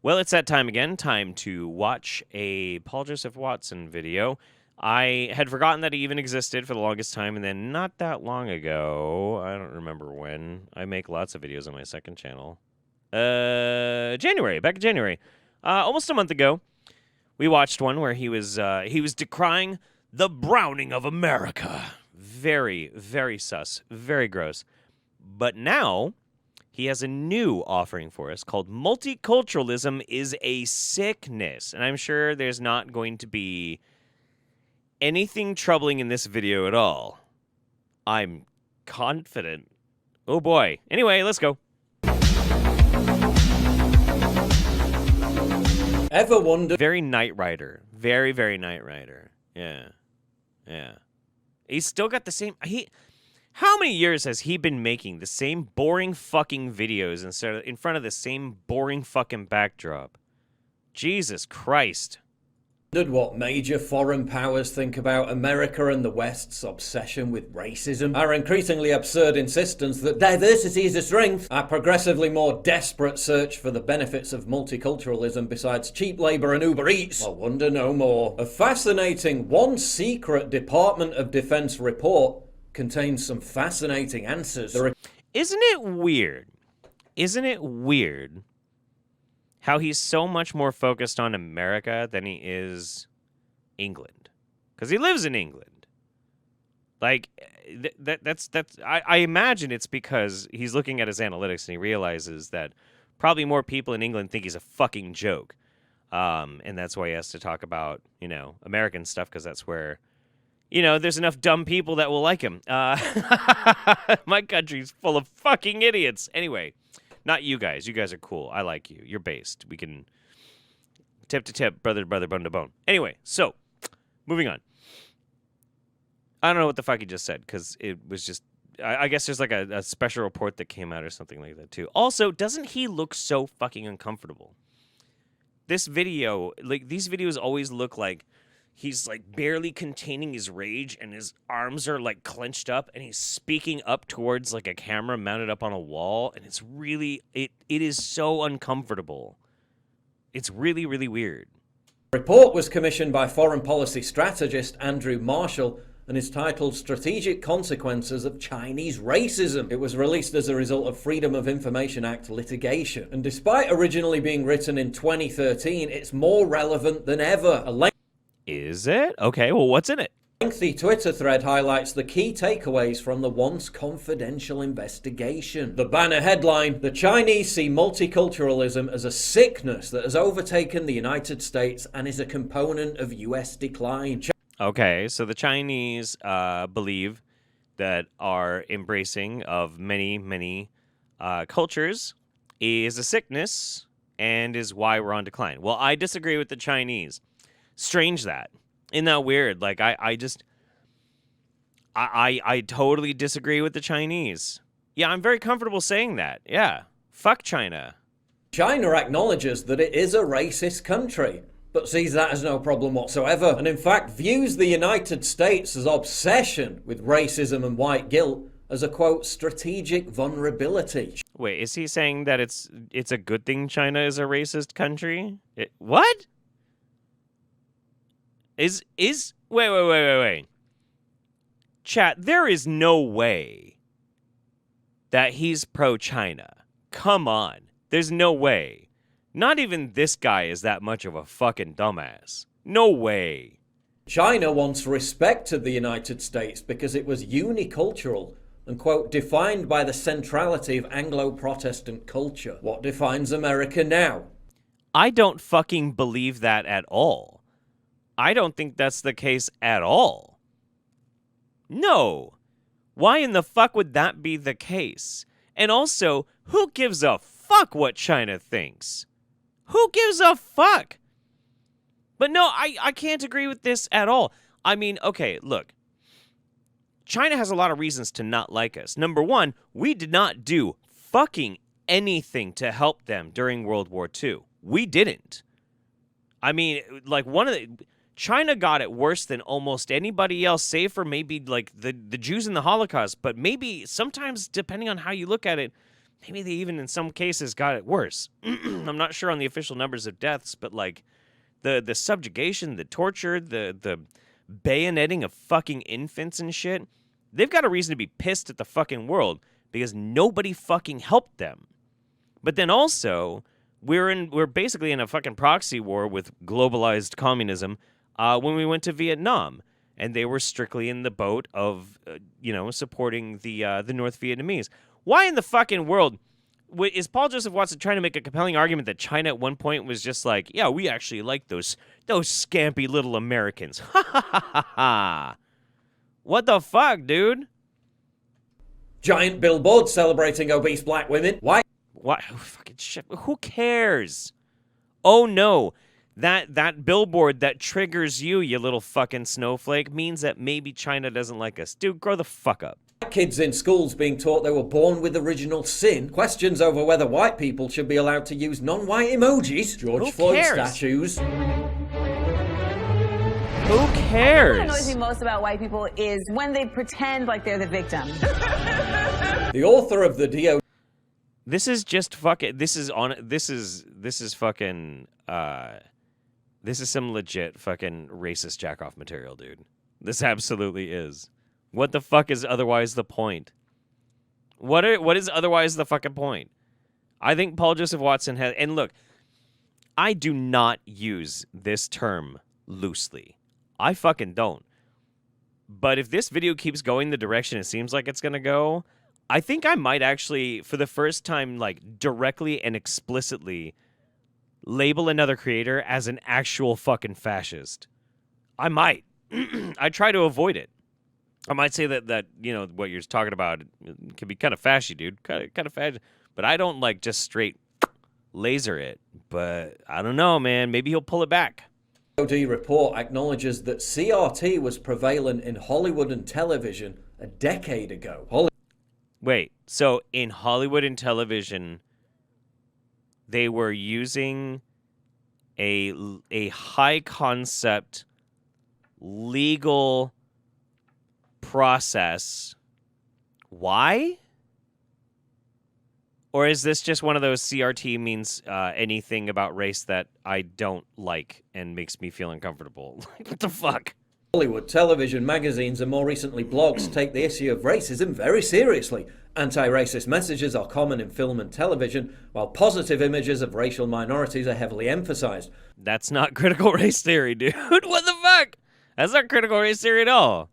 Well, it's that time again. Time to watch a Paul Joseph Watson video. I had forgotten that he even existed for the longest time, and then not that long ago, I don't remember when, I make lots of videos on my second channel. Back in January. Almost a month ago, we watched one where he was decrying the browning of America. Very, very sus. Very gross. But now he has a new offering for us called Multiculturalism is a Sickness. And I'm sure there's not going to be anything troubling in this video at all. I'm confident. Oh boy. Anyway, let's go. Ever wondered? Very Knight Rider. Very, very Knight Rider. Yeah. Yeah. He's still got the same... How many years has he been making the same boring fucking videos in front of the same boring fucking backdrop? Jesus Christ. What major foreign powers think about America and the West's obsession with racism, our increasingly absurd insistence that diversity is a strength, our progressively more desperate search for the benefits of multiculturalism besides cheap labour and Uber Eats? I wonder no more. A fascinating one secret Department of Defense report contains some fascinating answers. Isn't it weird? Isn't it weird how he's so much more focused on America than he is England? Because he lives in England. Like, I imagine it's because he's looking at his analytics and he realizes that probably more people in England think he's a fucking joke. And that's why he has to talk about, American stuff, because that's where, there's enough dumb people that will like him. My country's full of fucking idiots. Anyway. Not you guys. You guys are cool. I like you. You're based. We can tip to tip, brother to brother, bone to bone. Anyway, so, moving on. I don't know what the fuck he just said, because it was just... I guess there's like a special report that came out or something like that, too. Also, doesn't he look so fucking uncomfortable? This video, these videos always look like he's, barely containing his rage, and his arms are, clenched up, and he's speaking up towards, a camera mounted up on a wall, and it's really... It is so uncomfortable. It's really, really weird. The report was commissioned by foreign policy strategist Andrew Marshall and is titled Strategic Consequences of Chinese Racism. It was released as a result of Freedom of Information Act litigation, and despite originally being written in 2013, it's more relevant than ever. Is it? Okay, well, what's in it? A lengthy Twitter thread highlights the key takeaways from the once confidential investigation. The banner headline: the Chinese see multiculturalism as a sickness that has overtaken the United States and is a component of US decline. Okay, so the Chinese believe that our embracing of many, many cultures is a sickness and is why we're on decline. Well, I disagree with the Chinese. Strange that. Isn't that weird? I totally disagree with the Chinese. Yeah, I'm very comfortable saying that. Yeah. Fuck China. China acknowledges that it is a racist country, but sees that as no problem whatsoever, and in fact views the United States' obsession with racism and white guilt as a, quote, strategic vulnerability. Wait, is he saying that it's a good thing China is a racist country? What? Wait. Chat, there is no way that he's pro-China. Come on. There's no way. Not even this guy is that much of a fucking dumbass. No way. China once respected the United States because it was unicultural and, quote, defined by the centrality of Anglo-Protestant culture. What defines America now? I don't fucking believe that at all. I don't think that's the case at all. No. Why in the fuck would that be the case? And also, who gives a fuck what China thinks? Who gives a fuck? But no, I can't agree with this at all. I mean, okay, look. China has a lot of reasons to not like us. Number one, we did not do fucking anything to help them during World War II. We didn't. I mean, China got it worse than almost anybody else, save for maybe the Jews in the Holocaust. But maybe sometimes, depending on how you look at it, Maybe they even in some cases got it worse. I'm not sure on the official numbers of deaths, but like the subjugation, the torture, the bayoneting of fucking infants and shit, they've got a reason to be pissed at the fucking world because nobody fucking helped them. But then also, we're basically in a fucking proxy war with globalized communism when we went to Vietnam, and they were strictly in the boat of supporting the North Vietnamese. Why in the fucking world is Paul Joseph Watson trying to make a compelling argument that China at one point was just like, yeah, we actually like those scampy little Americans? Ha ha ha ha ha! What the fuck, dude? Giant billboards celebrating obese black women. Why? What? Oh, fucking shit. Who cares? Oh no. That billboard that triggers you, you little fucking snowflake, means that maybe China doesn't like us. Dude, grow the fuck up. Kids in schools being taught they were born with original sin. Questions over whether white people should be allowed to use non-white emojis. George Floyd statues. Who cares? What annoys me most about white people is when they pretend like they're the victim. The author of the DO. This is just fucking. This is fucking. This is some legit fucking racist jack-off material, dude. This absolutely is. What the fuck is otherwise the point? What is otherwise the fucking point? I think Paul Joseph Watson has... And look, I do not use this term loosely. I fucking don't. But if this video keeps going the direction it seems like it's going to go, I think I might actually, for the first time, like, directly and explicitly label another creator as an actual fucking fascist. I might. I try to avoid it. I might say that what you're talking about can be kind of fashy, dude. Kind of fashy. But I don't like just straight laser it. But I don't know, man. Maybe he'll pull it back. DOD report acknowledges that CRT was prevalent in Hollywood and television a decade ago. Wait, so in Hollywood and television, they were using a high concept legal process. Why? Or is this just one of those CRT means anything about race that I don't like and makes me feel uncomfortable? What the fuck? Hollywood, television, magazines, and more recently blogs take the issue of racism very seriously. Anti-racist messages are common in film and television, while positive images of racial minorities are heavily emphasized. That's not critical race theory, dude. What the fuck? That's not critical race theory at all.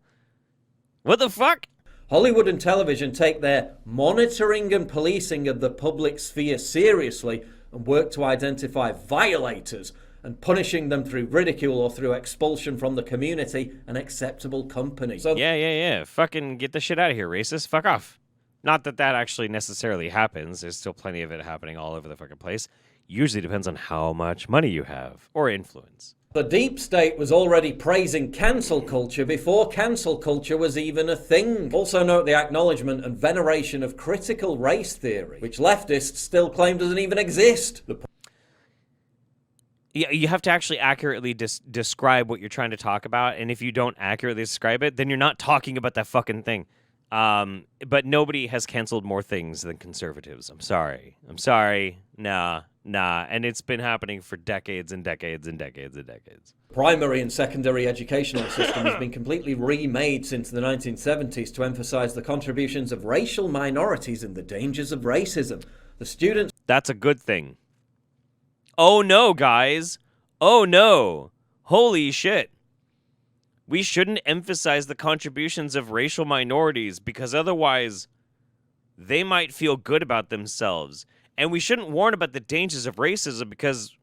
What the fuck? Hollywood and television take their monitoring and policing of the public sphere seriously and work to identify violators and punishing them through ridicule or through expulsion from the community and acceptable company. So yeah. Fucking get the shit out of here, racist. Fuck off. Not that actually necessarily happens. There's still plenty of it happening all over the fucking place. Usually depends on how much money you have or influence. The deep state was already praising cancel culture before cancel culture was even a thing. Also note the acknowledgement and veneration of critical race theory, which leftists still claim doesn't even exist. Yeah, you have to actually accurately describe what you're trying to talk about, and if you don't accurately describe it, then you're not talking about that fucking thing. But nobody has canceled more things than conservatives. I'm sorry. Nah. And it's been happening for decades and decades and decades and decades. Primary and secondary educational system has been completely remade since the 1970s to emphasize the contributions of racial minorities and the dangers of racism. The students... That's a good thing. Oh no, guys. Oh no. Holy shit. We shouldn't emphasize the contributions of racial minorities because otherwise they might feel good about themselves. And we shouldn't warn about the dangers of racism because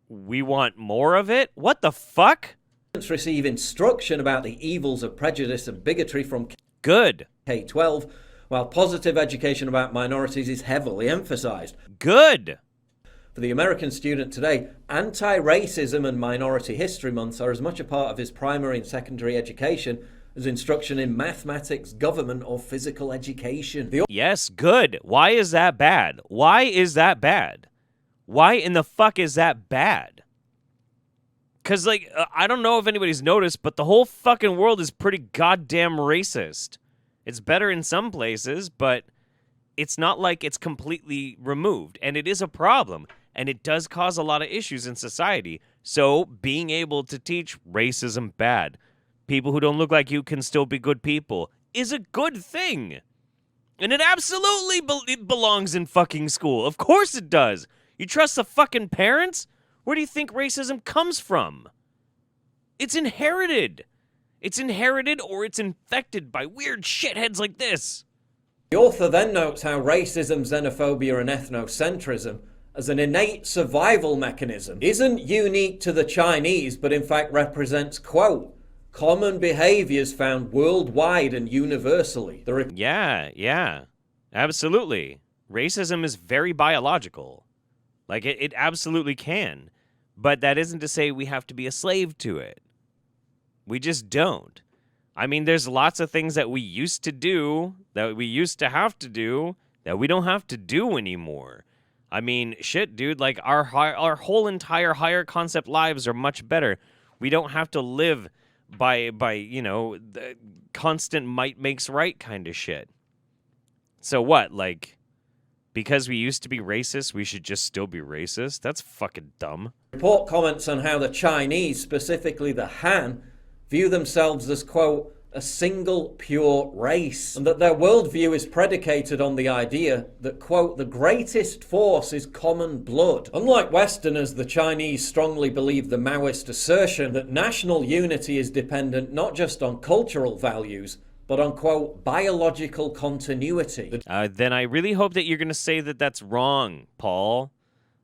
we want more of it? What the fuck? Students receive instruction about the evils of prejudice and bigotry from Good. K-12, while positive education about minorities is heavily emphasized. Good. For the American student today, anti-racism and minority history months are as much a part of his primary and secondary education as instruction in mathematics, government, or physical education. Yes, good. Why is that bad? Why is that bad? Why in the fuck is that bad? Because, I don't know if anybody's noticed, but the whole fucking world is pretty goddamn racist. It's better in some places, but It's not like it's completely removed, and it is a problem, and it does cause a lot of issues in society. So being able to teach racism bad, people who don't look like you can still be good people, is a good thing. And it absolutely it belongs in fucking school. Of course it does. You trust the fucking parents? Where do you think racism comes from? It's inherited. It's inherited or it's infected by weird shitheads like this. The author then notes how racism, xenophobia, and ethnocentrism, as an innate survival mechanism, isn't unique to the Chinese, but in fact represents, quote, common behaviors found worldwide and universally. Yeah, absolutely. Racism is very biological. Like, it absolutely can. But that isn't to say we have to be a slave to it. We just don't. I mean, there's lots of things that we used to do, that we used to have to do, that we don't have to do anymore. I mean, shit, dude, like, our whole entire higher concept lives are much better. We don't have to live by you know, the constant might makes right kind of shit. So what, like, because we used to be racist, we should just still be racist? That's fucking dumb. The report comments on how the Chinese, specifically the Han, view themselves as, quote, a single pure race, and that their worldview is predicated on the idea that, quote, the greatest force is common blood. Unlike Westerners, the Chinese strongly believe the Maoist assertion that national unity is dependent not just on cultural values, but on, quote, biological continuity. Then I really hope that you're going to say that that's wrong, Paul.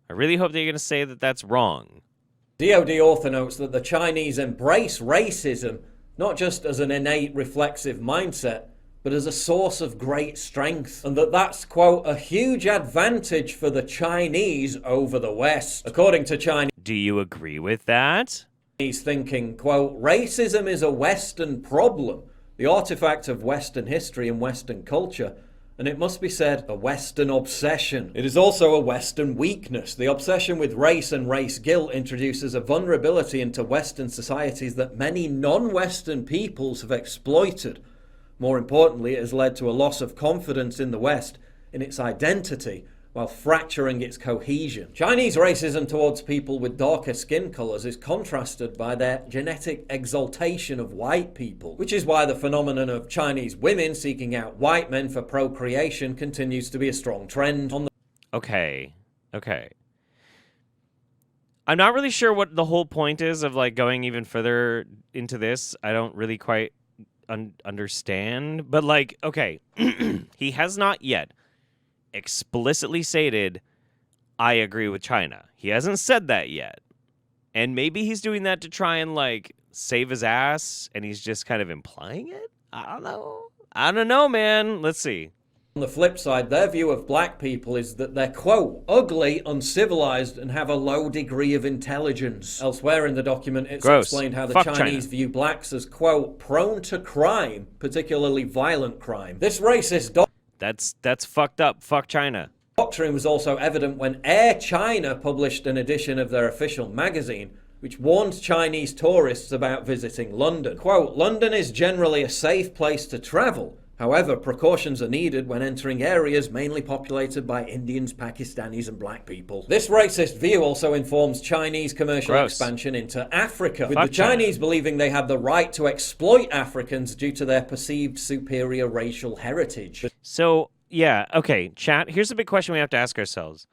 I really hope that you're going to say that that's wrong. DoD author notes that the Chinese embrace racism not just as an innate reflexive mindset, but as a source of great strength, and that's, quote, a huge advantage for the Chinese over the West. According to Chinese Do you agree with that? thinking, quote, racism is a Western problem, the artifact of Western history and Western culture, and it must be said, a Western obsession. It is also a Western weakness. The obsession with race and race guilt introduces a vulnerability into Western societies that many non-Western peoples have exploited. More importantly, it has led to a loss of confidence in the West, in its identity, while fracturing its cohesion. Chinese racism towards people with darker skin colours is contrasted by their genetic exaltation of white people, which is why the phenomenon of Chinese women seeking out white men for procreation continues to be a strong trend. Okay. I'm not really sure what the whole point is of, like, going even further into this. I don't really quite understand. But, like, okay, he has not yet explicitly stated, I agree with China. He hasn't said that yet. And maybe he's doing that to try and, like, save his ass, and he's just kind of implying it? I don't know, man. Let's see. On the flip side, their view of black people is that they're, quote, ugly, uncivilized, and have a low degree of intelligence. Elsewhere in the document, it's explained how the Chinese view blacks as, quote, prone to crime, particularly violent crime. This racist That's fucked up. Fuck China. doctrine was also evident when Air China published an edition of their official magazine, which warned Chinese tourists about visiting London. Quote, London is generally a safe place to travel. However, precautions are needed when entering areas mainly populated by Indians, Pakistanis, and black people. This racist view also informs Chinese commercial expansion into Africa, with the Chinese believing they have the right to exploit Africans due to their perceived superior racial heritage. So, yeah, okay, chat, here's a big question we have to ask ourselves.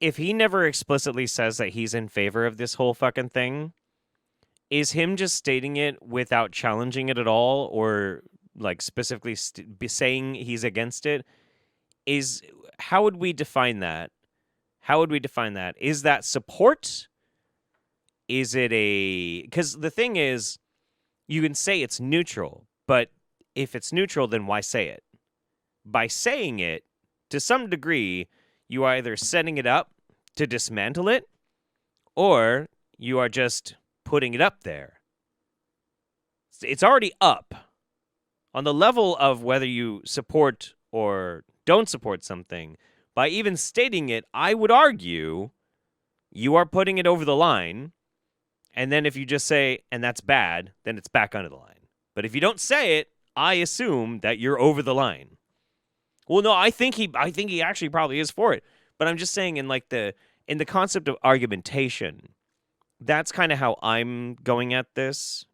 If he never explicitly says that he's in favor of this whole fucking thing, is him just stating it without challenging it at all, or like specifically saying he's against it? How would we define that? Is that support? Is it because the thing is, you can say it's neutral, but if it's neutral, then why say it? By saying it, to some degree, you are either setting it up to dismantle it, or you are just putting it up there. It's already up. On the level of whether you support or don't support something, by even stating it, I would argue you are putting it over the line. And then if you just say, and that's bad, then it's back under the line. But if you don't say it, I assume that you're over the line. Well, no, I think he actually probably is for it. But I'm just saying in the concept of argumentation, that's kind of how I'm going at this.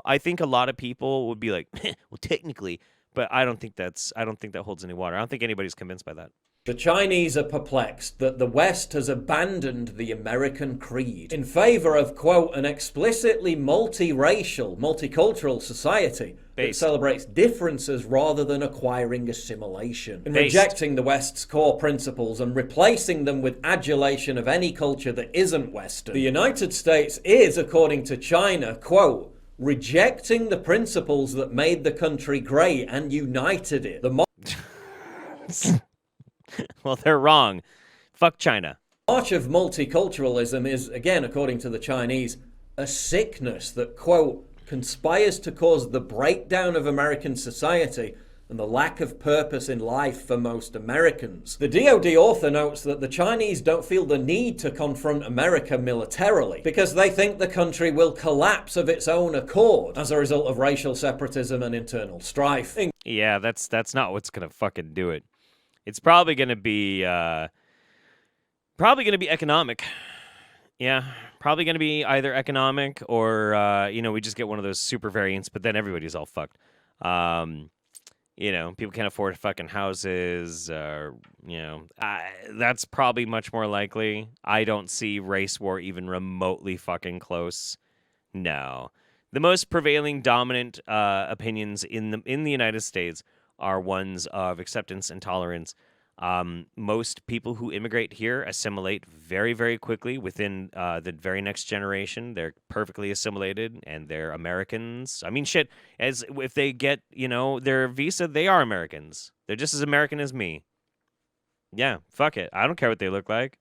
I think a lot of people would be like, well, technically, but I don't think that holds any water. I don't think anybody's convinced by that. The Chinese are perplexed that the West has abandoned the American creed in favor of, quote, an explicitly multiracial, multicultural society that celebrates differences rather than acquiring assimilation. In rejecting the West's core principles and replacing them with adulation of any culture that isn't Western, the United States is, according to China, quote, rejecting the principles that made the country great and united it. Well, they're wrong. Fuck China. March of multiculturalism is, again, according to the Chinese, a sickness that, quote, conspires to cause the breakdown of American society and the lack of purpose in life for most Americans. The DoD author notes that the Chinese don't feel the need to confront America militarily because they think the country will collapse of its own accord as a result of racial separatism and internal strife. Yeah, that's not what's gonna fucking do it. It's probably gonna be economic. Yeah, probably gonna be either economic or we just get one of those super variants, but then everybody's all fucked. People can't afford fucking houses. That's probably much more likely. I don't see race war even remotely fucking close. No, the most prevailing dominant opinions in the United States are ones of acceptance and tolerance. Most people who immigrate here assimilate very, very quickly within the very next generation. They're perfectly assimilated and they're Americans. I mean, shit, as if they get, their visa, they are Americans. They're just as American as me. Yeah, fuck it. I don't care what they look like.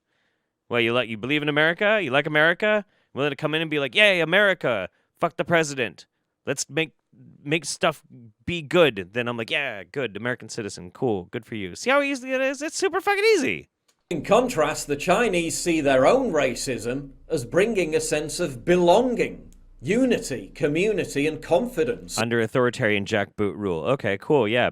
Well, you believe in America? You like America? Willing to come in and be like, yay, America. Fuck the president. Let's make stuff be good. Then I'm like, yeah, good, American citizen, cool, good for you. See how easy it is? It's super fucking easy. In contrast, the Chinese see their own racism as bringing a sense of belonging, unity, community, and confidence. Under authoritarian jackboot rule. Okay, cool, yeah.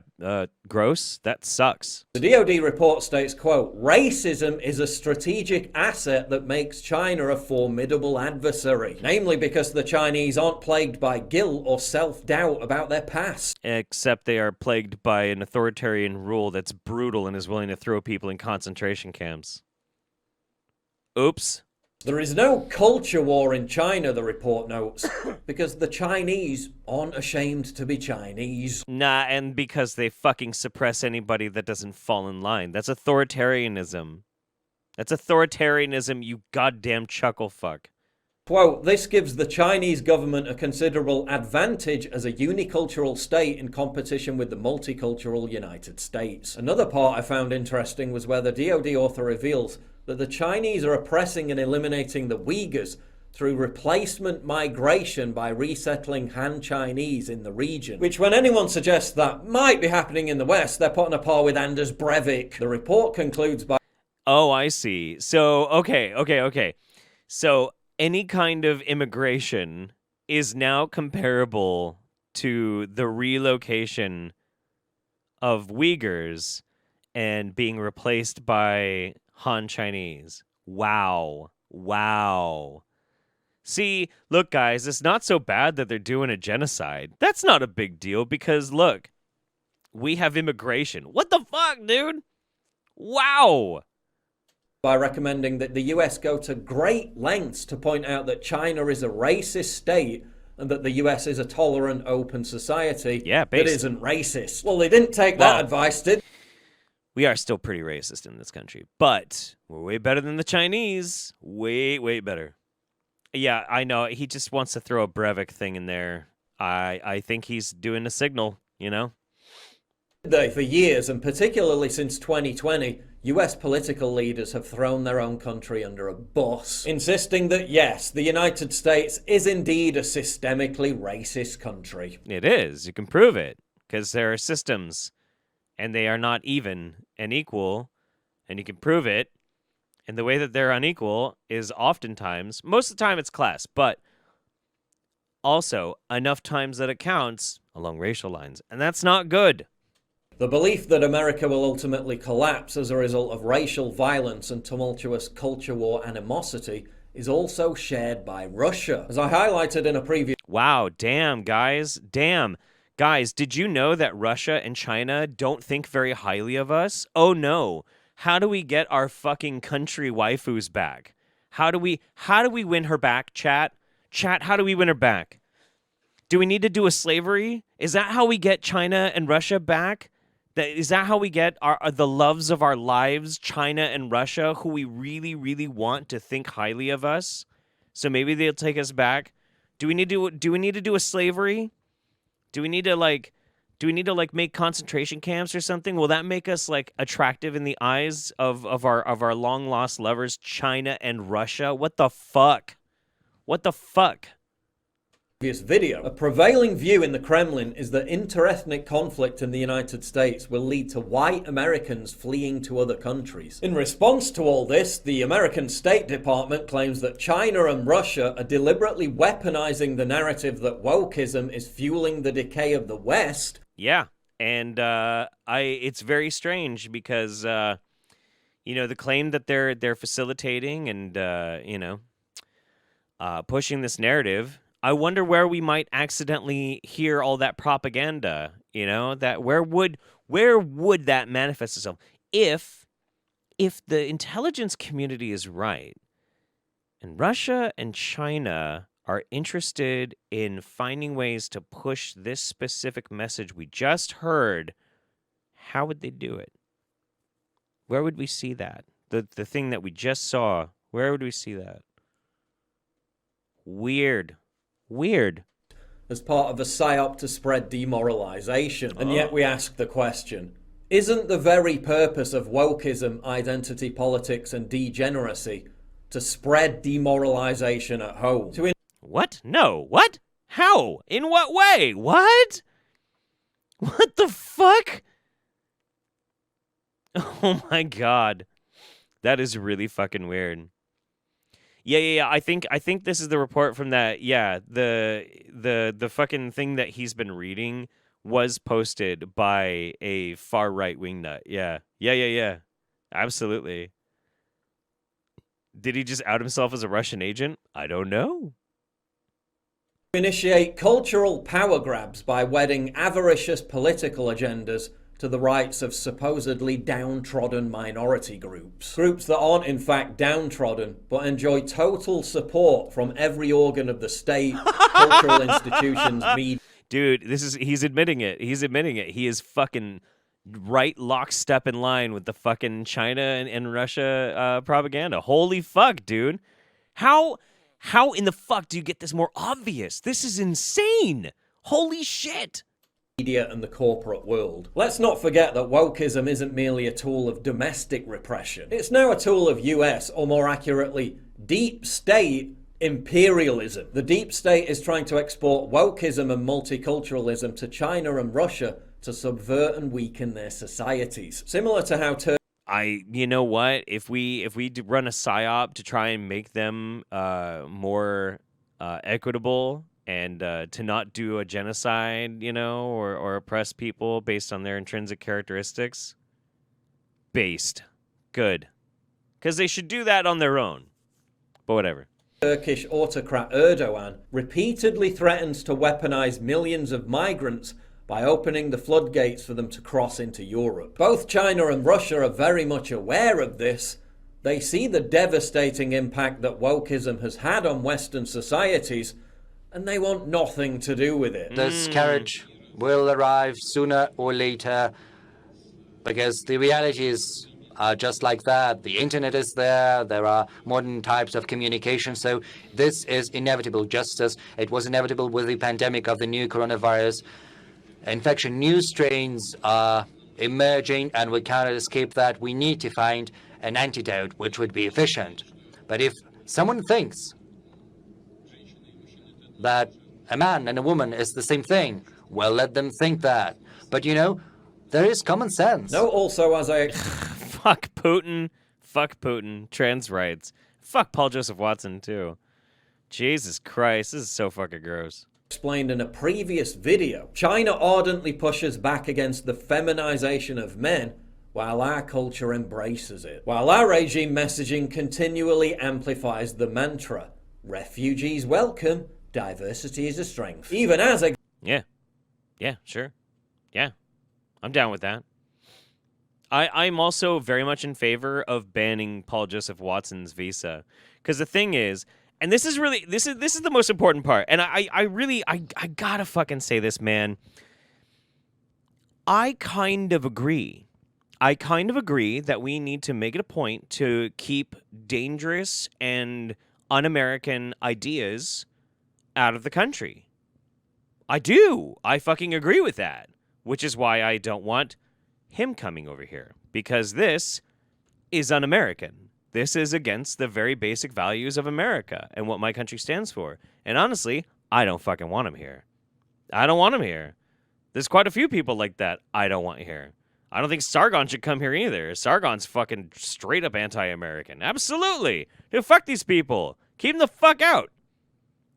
Gross? That sucks. The DoD report states, quote, racism is a strategic asset that makes China a formidable adversary, namely because the Chinese aren't plagued by guilt or self-doubt about their past. Except they are plagued by an authoritarian rule that's brutal and is willing to throw people in concentration camps. Oops. There is no culture war in China, the report notes, because the Chinese aren't ashamed to be Chinese. Nah, and because they fucking suppress anybody that doesn't fall in line. That's authoritarianism. That's authoritarianism, you goddamn chuckle fuck. Quote, this gives the Chinese government a considerable advantage as a unicultural state in competition with the multicultural United States. Another part I found interesting was where the DoD author reveals that the Chinese are oppressing and eliminating the Uyghurs through replacement migration by resettling Han Chinese in the region. Which, when anyone suggests that might be happening in the West, they're put on a par with Anders Breivik. The report concludes by... Oh, I see. So, okay. So, any kind of immigration is now comparable to the relocation of Uyghurs and being replaced by Han Chinese. Wow. See, look, guys, it's not so bad that they're doing a genocide. That's not a big deal because, look, we have immigration. What the fuck, dude? Wow. By recommending that the US go to great lengths to point out that China is a racist state and that the US is a tolerant, open society that isn't racist. Well, they didn't take that advice, did they? We are still pretty racist in this country, but we're way better than the Chinese. Way better. Yeah, I know. He just wants to throw a Breivik thing in there. I think he's doing a signal, For years, and particularly since 2020, US political leaders have thrown their own country under a bus, insisting that, yes, the United States is indeed a systemically racist country. It is. You can prove it, because there are systems, and they are not even and equal, and you can prove it. And the way that they're unequal is oftentimes, most of the time it's class, but also enough times that it counts along racial lines. And that's not good. The belief that America will ultimately collapse as a result of racial violence and tumultuous culture war animosity is also shared by Russia. As I highlighted in a previous Wow, damn, guys. Damn. Guys, did you know that Russia and China don't think very highly of us? Oh no. How do we get our fucking country waifus back? How do we win her back, chat? Chat, how do we win her back? Do we need to do a slavery? Is that how we get China and Russia back? Is that how we get the loves of our lives, China and Russia, who we really, really want to think highly of us? So maybe they'll take us back. Do we need to do a slavery? Do we need to make concentration camps or something? Will that make us like attractive in the eyes of our long lost lovers, China and Russia? What the fuck? What the fuck? Video, a prevailing view in the Kremlin is that interethnic conflict in the United States will lead to white Americans fleeing to other countries. In response to all this, the American State Department claims that China and Russia are deliberately weaponizing the narrative that wokeism is fueling the decay of the West. Yeah, and it's very strange because the claim that they're facilitating and pushing this narrative. I wonder where we might accidentally hear all that propaganda, that where would that manifest itself? If the intelligence community is right and Russia and China are interested in finding ways to push this specific message we just heard, how would they do it? Where would we see that? The thing that we just saw, where would we see that? Weird. As part of a psyop to spread demoralization. And yet we ask the question, isn't the very purpose of wokeism, identity politics and degeneracy to spread demoralization at home? What? No. What? How? In what way? What? What the fuck? Oh my god. That is really fucking weird. Yeah. I think this is the report from that. Yeah, the fucking thing that he's been reading was posted by a far right wing nut. Yeah. Absolutely. Did he just out himself as a Russian agent? I don't know. Initiate cultural power grabs by wedding avaricious political agendas to the rights of supposedly downtrodden minority groups. Groups that aren't in fact downtrodden, but enjoy total support from every organ of the state, cultural institutions, media. Dude, he's admitting it. He is fucking right lockstep in line with the fucking China and Russia propaganda. Holy fuck, dude. How in the fuck do you get this more obvious? This is insane. Holy shit. Media and the corporate world. Let's not forget that wokeism isn't merely a tool of domestic repression. It's now a tool of US, or more accurately, deep state imperialism. The deep state is trying to export wokeism and multiculturalism to China and Russia to subvert and weaken their societies. Similar to how you know what? If we run a psyop to try and make them more equitable and to not do a genocide, or oppress people based on their intrinsic characteristics, based. Good. Because they should do that on their own. But whatever. Turkish autocrat Erdogan repeatedly threatens to weaponize millions of migrants by opening the floodgates for them to cross into Europe. Both China and Russia are very much aware of this. They see the devastating impact that wokeism has had on Western societies, and they want nothing to do with it. This carriage will arrive sooner or later, because the realities are just like that. The internet is there, there are modern types of communication, so this is inevitable, just as it was inevitable with the pandemic of the new coronavirus infection. New strains are emerging, and we cannot escape that. We need to find an antidote which would be efficient. But if someone thinks that a man and a woman is the same thing, well, let them think that. But there is common sense. No, also, as I... Fuck Putin. Trans rights. Fuck Paul Joseph Watson, too. Jesus Christ, this is so fucking gross. explained in a previous video, China ardently pushes back against the feminization of men, while our culture embraces it. While our regime messaging continually amplifies the mantra, refugees welcome, diversity is a strength. Even as a Yeah. Yeah, sure. Yeah. I'm down with that. I'm also very much in favor of banning Paul Joseph Watson's visa. Because the thing is, and this is really this is the most important part. And I really gotta fucking say this, man. I kind of agree. I kind of agree that we need to make it a point to keep dangerous and un-American ideas out of the country. I do. I fucking agree with that. Which is why I don't want him coming over here. Because this is un-American. This is against the very basic values of America and what my country stands for. And honestly, I don't fucking want him here. I don't want him here. There's quite a few people like that I don't want here. I don't think Sargon should come here either. Sargon's fucking straight up anti-American. Absolutely. Dude, fuck these people. Keep them the fuck out.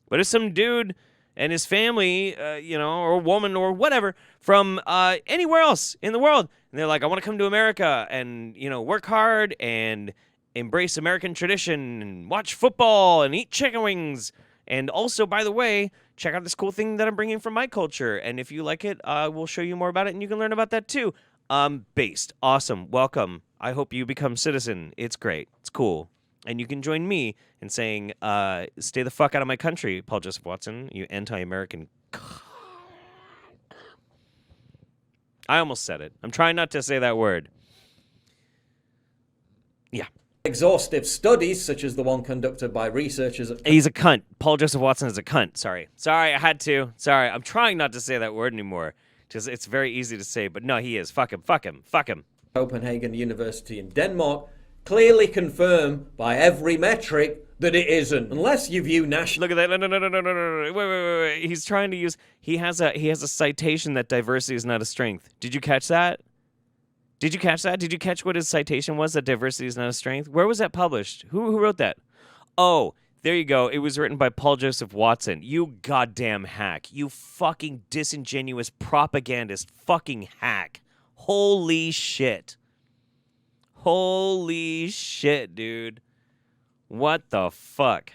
But if some dude and his family, or woman or whatever from anywhere else in the world, and they're like, I want to come to America and, work hard and embrace American tradition and watch football and eat chicken wings. And also, by the way, check out this cool thing that I'm bringing from my culture. And if you like it, we'll show you more about it and you can learn about that too. Based. Awesome. Welcome. I hope you become citizen. It's great. It's cool. And you can join me in saying, stay the fuck out of my country, Paul Joseph Watson, you anti-American. I almost said it. I'm trying not to say that word. Yeah. exhaustive studies, such as the one conducted by researchers at... He's a cunt. Paul Joseph Watson is a cunt. Sorry, I had to. Sorry, I'm trying not to say that word anymore. Because it's very easy to say, but no, he is. Fuck him. Copenhagen University in Denmark clearly confirm by every metric that it isn't. Unless you view national... Look at that. No. Wait. He's trying to use... He has a citation that diversity is not a strength. Did you catch that? Did you catch what his citation was, that diversity is not a strength? Where was that published? Who wrote that? Oh, there you go. It was written by Paul Joseph Watson. You goddamn hack. You fucking disingenuous propagandist fucking hack. Holy shit. Holy shit, dude. What the fuck?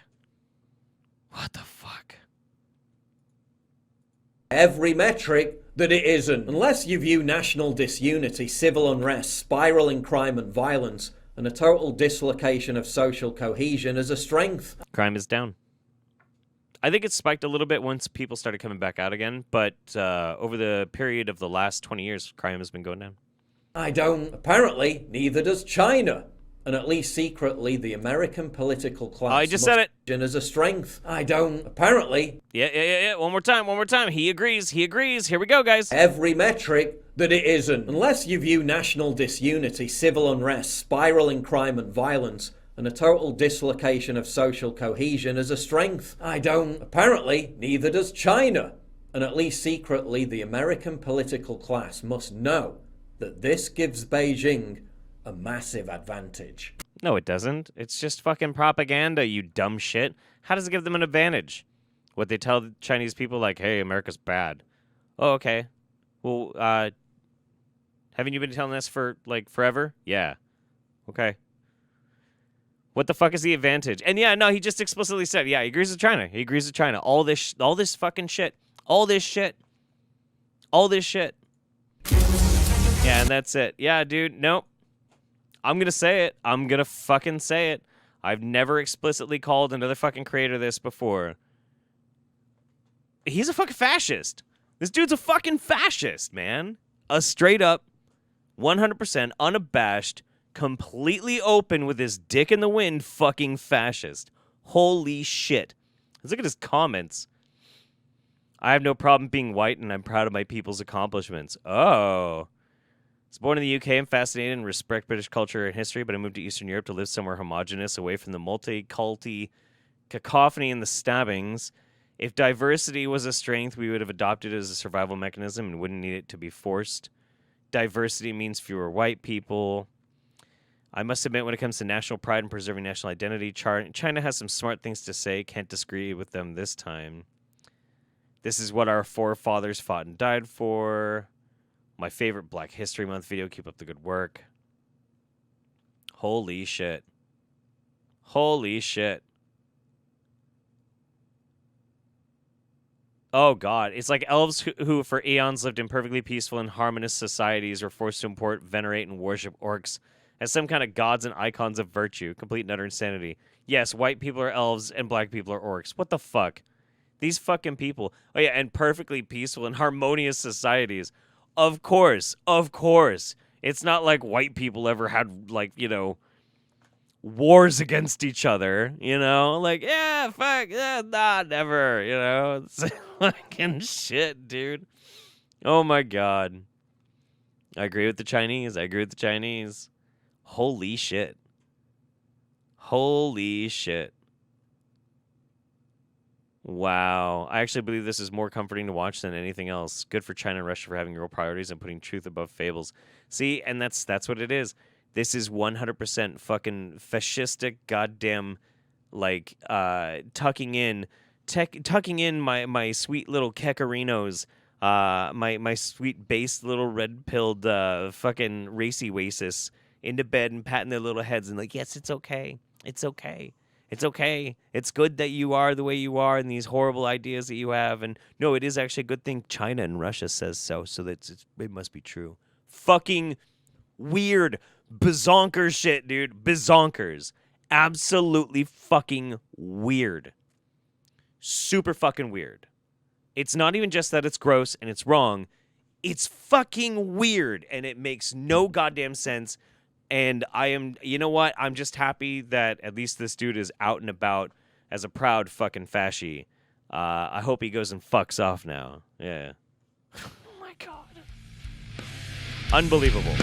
Every metric that it isn't. Unless you view national disunity, civil unrest, spiraling crime and violence, and a total dislocation of social cohesion as a strength. Crime is down. I think it spiked a little bit once people started coming back out again, but over the period of the last 20 years, crime has been going down. I don't. Apparently, neither does China. And at least secretly, the American political class I just said it. As a strength. I don't. Apparently. Yeah. One more time. He agrees. Here we go, guys. Every metric that it isn't. Unless you view national disunity, civil unrest, spiraling crime and violence, and a total dislocation of social cohesion as a strength. I don't. Apparently, neither does China. And at least secretly, the American political class must know that this gives Beijing a massive advantage. No, it doesn't. It's just fucking propaganda, you dumb shit. How does it give them an advantage? What they tell the Chinese people, like, hey, America's bad. Oh, okay. Well, haven't you been telling us for, like, forever? Yeah. Okay. What the fuck is the advantage? And yeah, no, he just explicitly said, yeah, he agrees with China. All this fucking shit. All this shit. Yeah, and that's it. Yeah, dude, nope. I'm gonna say it. I'm gonna fucking say it. I've never explicitly called another fucking creator this before. He's a fucking fascist. This dude's a fucking fascist, man. A straight up, 100% unabashed, completely open with his dick in the wind fucking fascist. Holy shit. Let's look at his comments. I have no problem being white and I'm proud of my people's accomplishments. Oh. I was born in the UK. I'm fascinated and respect British culture and history, but I moved to Eastern Europe to live somewhere homogenous, away from the multi-culty cacophony and the stabbings. If diversity was a strength, we would have adopted it as a survival mechanism and wouldn't need it to be forced. Diversity means fewer white people. I must admit, when it comes to national pride and preserving national identity, China has some smart things to say. Can't disagree with them this time. This is what our forefathers fought and died for. My favorite Black History Month video. Keep up the good work. Holy shit. Holy shit. Oh, God. It's like elves who for eons lived in perfectly peaceful and harmonious societies were forced to import, venerate, and worship orcs as some kind of gods and icons of virtue. Complete and utter insanity. Yes, white people are elves and black people are orcs. What the fuck? These fucking people. Oh, yeah, and perfectly peaceful and harmonious societies. Of course. Of course. It's not like white people ever had, like, you know, wars against each other, you know? Like, yeah, fuck, yeah, nah, never, you know? It's fucking shit, dude. Oh, my God. I agree with the Chinese. I agree with the Chinese. Holy shit. Holy shit. Wow. I actually believe this is more comforting to watch than anything else. Good for China and Russia for having real priorities and putting truth above fables. See, and that's what it is. This is 100% fucking fascistic goddamn, like, tucking in my sweet little kekarinos, my sweet based little red-pilled fucking racy wasis into bed and patting their little heads and like, yes, it's okay. It's okay. It's okay. It's good that you are the way you are and these horrible ideas that you have. And no, it is actually a good thing China and Russia says so that it must be true. Fucking weird. Bazonkers shit, dude. Bazonkers. Absolutely fucking weird. Super fucking weird. It's not even just that it's gross and it's wrong. It's fucking weird and it makes no goddamn sense. And I am, you know what? I'm just happy that at least this dude is out and about as a proud fucking fasci. I hope he goes and fucks off now. Yeah. Oh my God. Unbelievable.